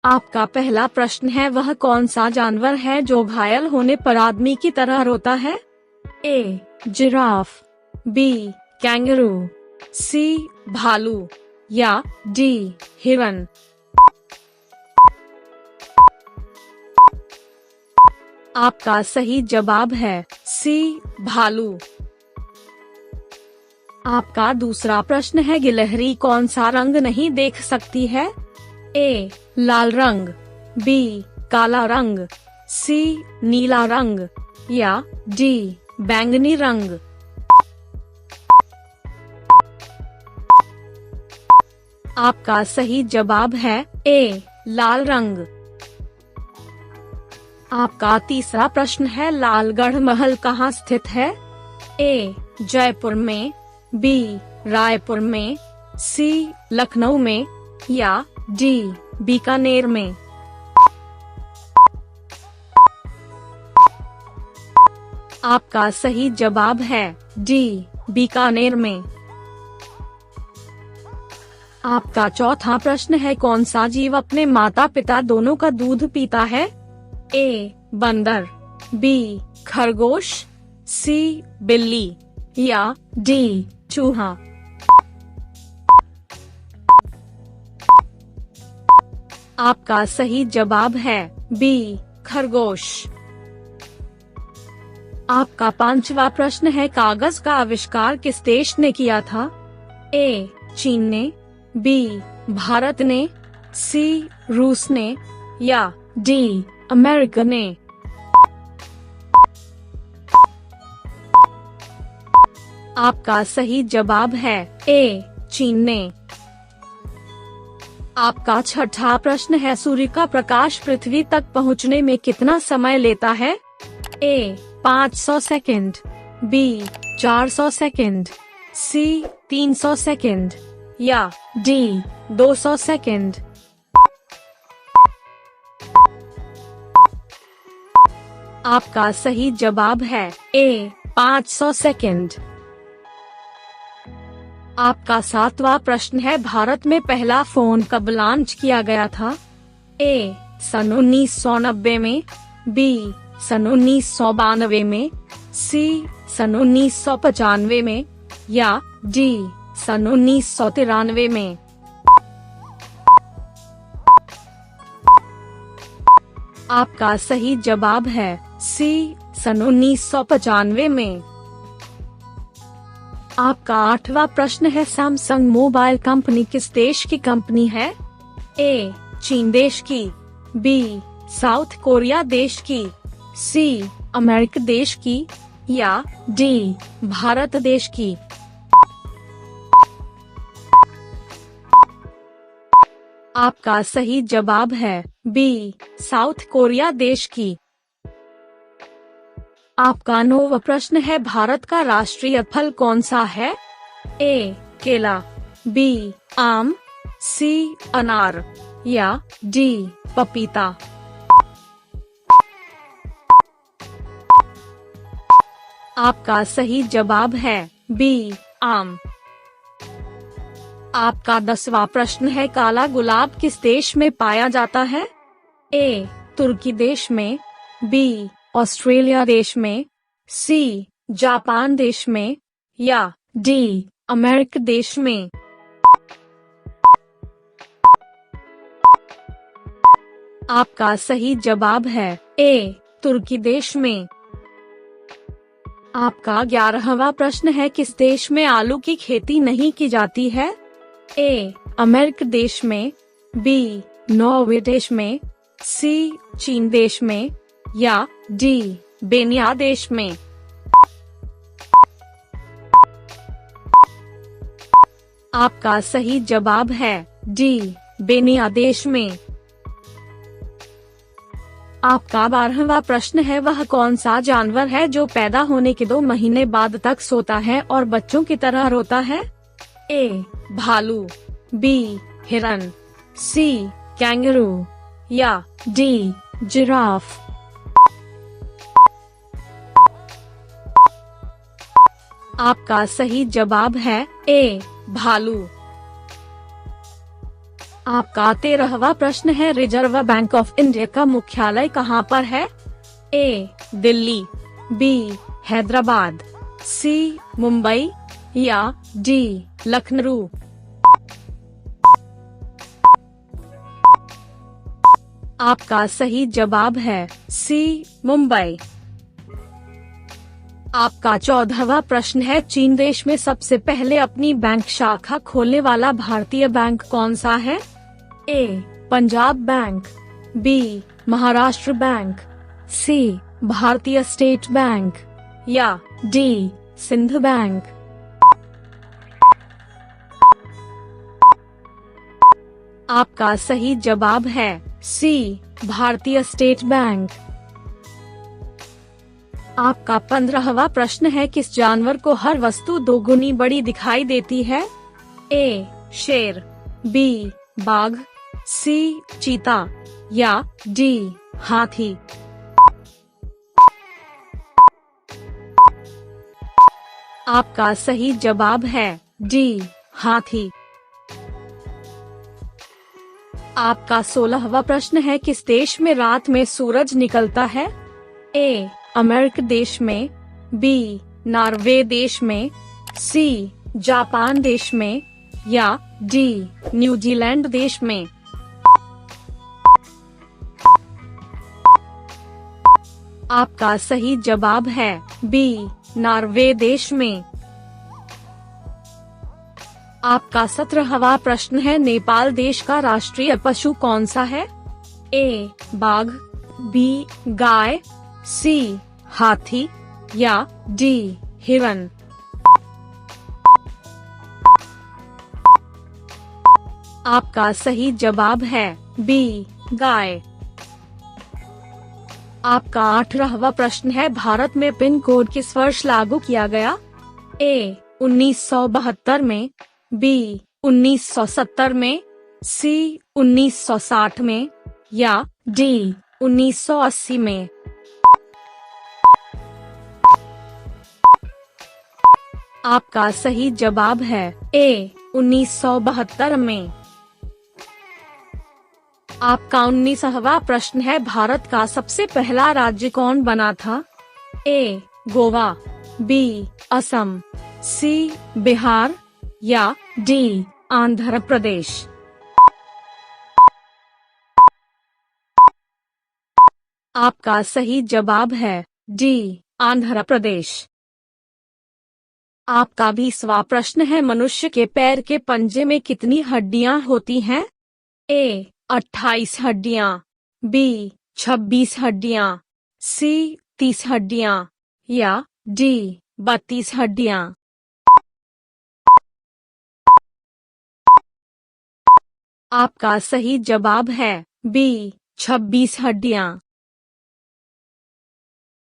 आपका पहला प्रश्न है, वह कौन सा जानवर है जो घायल होने पर आदमी की तरह रोता है? ए जिराफ, बी कैंगरू, सी भालू या डी हिरन। आपका सही जवाब है सी भालू। आपका दूसरा प्रश्न है, गिलहरी कौन सा रंग नहीं देख सकती है? ए लाल रंग, बी काला रंग, सी नीला रंग या डी बैंगनी रंग। आपका सही जवाब है ए लाल रंग। आपका तीसरा प्रश्न है, लालगढ़ महल कहाँ स्थित है? ए जयपुर में, बी रायपुर में, सी लखनऊ में या डी बीकानेर में। आपका सही जवाब है डी बीकानेर में। आपका चौथा प्रश्न है, कौन सा जीव अपने माता पिता दोनों का दूध पीता है? ए बंदर, बी खरगोश, सी बिल्ली या डी चूहा। आपका सही जवाब है बी खरगोश। आपका पांचवा प्रश्न है, कागज का आविष्कार किस देश ने किया था? ए चीन ने, बी भारत ने, सी रूस ने या डी अमेरिका ने। आपका सही जवाब है ए चीन ने। आपका छठा प्रश्न है, सूर्य का प्रकाश पृथ्वी तक पहुंचने में कितना समय लेता है? ए 500 सेकंड, बी 400 सेकंड, सी 300 सेकंड या डी 200 सेकंड। आपका सही जवाब है ए 500 सेकंड। आपका सातवां प्रश्न है, भारत में पहला फोन कब लॉन्च किया गया था? ए सन 1990 में, बी सन 1992 में, सी सन 1995 में या डी सन 1993 में। आपका सही जवाब है सी सन 1995 में। आपका आठवां प्रश्न है, सैमसंग मोबाइल कंपनी किस देश की कंपनी है? ए चीन देश की, बी साउथ कोरिया देश की, सी अमेरिका देश की या डी भारत देश की। आपका सही जवाब है बी साउथ कोरिया देश की। आपका नौवां प्रश्न है, भारत का राष्ट्रीय फल कौन सा है? ए केला, बी आम, सी अनार या डी पपीता। आपका सही जवाब है बी आम। आपका 10वां प्रश्न है, काला गुलाब किस देश में पाया जाता है? ए तुर्की देश में, बी ऑस्ट्रेलिया देश में, सी जापान देश में या डी अमेरिका देश में। आपका सही जवाब है ए तुर्की देश में। आपका 11वां प्रश्न है, किस देश में आलू की खेती नहीं की जाती है? ए अमेरिका देश में, बी नॉर्वे देश में, सी चीन देश में या डी बेनिया देश में। आपका सही जवाब है डी बेनिया देश में। आपका 12वां प्रश्न है, वह कौन सा जानवर है जो पैदा होने के 2 महीने बाद तक सोता है और बच्चों की तरह रोता है? ए भालू, बी हिरन, सी कैंगरू या डी जिराफ। आपका सही जवाब है ए भालू। आपका 13वां प्रश्न है, रिजर्व बैंक ऑफ इंडिया का मुख्यालय कहाँ पर है? ए दिल्ली, बी हैदराबाद, सी मुंबई या डी लखनऊ। आपका सही जवाब है सी मुंबई। आपका 14वां प्रश्न है, चीन देश में सबसे पहले अपनी बैंक शाखा खोलने वाला भारतीय बैंक कौन सा है? A Punjab bank, B Maharashtra bank, C Bharatiya state bank या डी सिंध बैंक। आपका सही जवाब है सी भारतीय स्टेट बैंक। आपका 15वां प्रश्न है, किस जानवर को हर वस्तु दोगुनी बड़ी दिखाई देती है? ए शेर, बी बाघ, सी चीता या डी हाथी। आपका सही जवाब है डी हाथी। आपका 16वां प्रश्न है, किस देश में रात में सूरज निकलता है? ए अमेरिका देश में, बी नॉर्वे देश में, सी जापान देश में या डी न्यूजीलैंड देश में। आपका सही जवाब है बी नॉर्वे देश में। आपका 17वां प्रश्न है, नेपाल देश का राष्ट्रीय पशु कौन सा है? ए बाघ, बी गाय, सी हाथी या डी हिरन। आपका सही जवाब है बी गाय। आपका 18वां प्रश्न है, भारत में पिन कोड किस वर्ष लागू किया गया? ए 1972 में, बी 1970 में, सी 1960 में या डी 1980 में। आपका सही जवाब है ए 1972 में। आपका 19वां प्रश्न है, भारत का सबसे पहला राज्य कौन बना था? ए गोवा, बी असम, सी बिहार या डी आंध्र प्रदेश। आपका सही जवाब है डी आंध्र प्रदेश। आपका 20वां प्रश्न है, मनुष्य के पैर के पंजे में कितनी हड्डियां होती हैं? ए 28 हड्डियां, बी 26 हड्डियां, सी 30 हड्डियां या डी 32 हड्डियां। आपका सही जवाब है बी 26 हड्डियां।